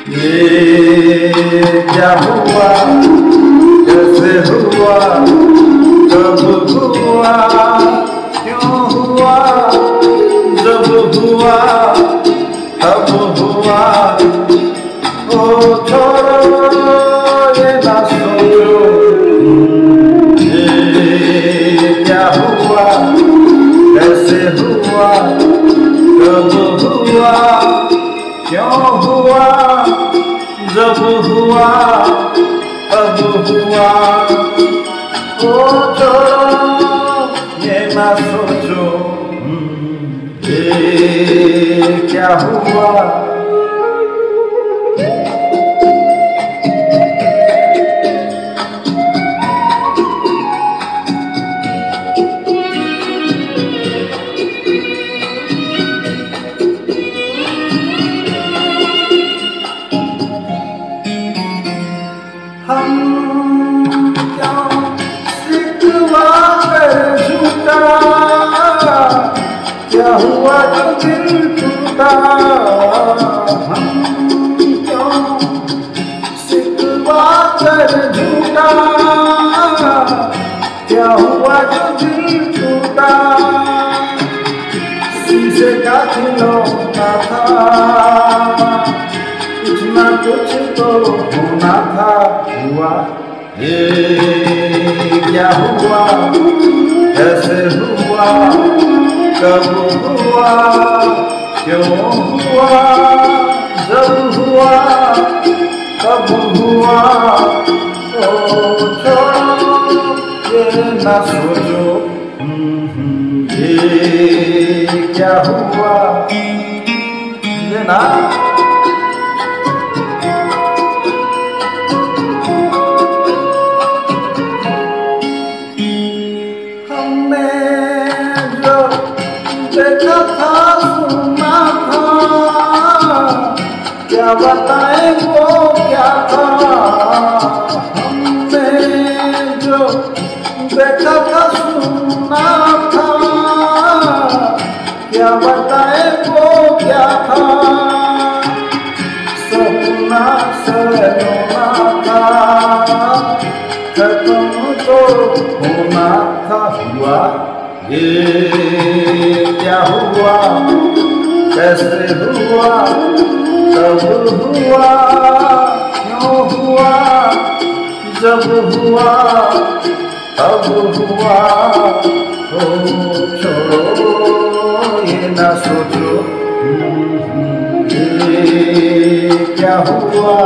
ये क्या हुआ, कैसे हुआ, कब हुआ, क्यों हुआ, जब हुआ तब हुआ। ओ छोड़ो ये ना सोचो, ये क्या हुआ, कैसे हुआ, कब हुआ, क्यों हुआ, जब हुआ तब हुआ। ओ छोड़ो ये ना सोचो, ये क्या हुआ। हम क्यों सिकवा कर झूठा, क्या हुआ जो दिल टूटा। हम क्यों सिकवा कर झूठा, क्या हुआ जो दिल टूटा। शीशे का खिलौना था, कुछ ना कुछ तो होना था, हुआ। ये क्या हुआ, कैसे हुआ, कब हुआ, क्यों हुआ, जब हुआ तब हुआ। ओ छोड़ो ये ना सोचो, ये क्या हुआ। ये ना देखा था, सुना था, क्या बताएं वो क्या था। हमने जो देखा था, सुना था, क्या बताएं वो क्या था। सपना सलोना था, खत्म तो होना था, हुआ। ये क्या हुआ, कैसे हुआ, कब हुआ, क्यों हुआ, जब हुआ तब हुआ। ओ छोड़ो ये ना सोचो, ये क्या हुआ।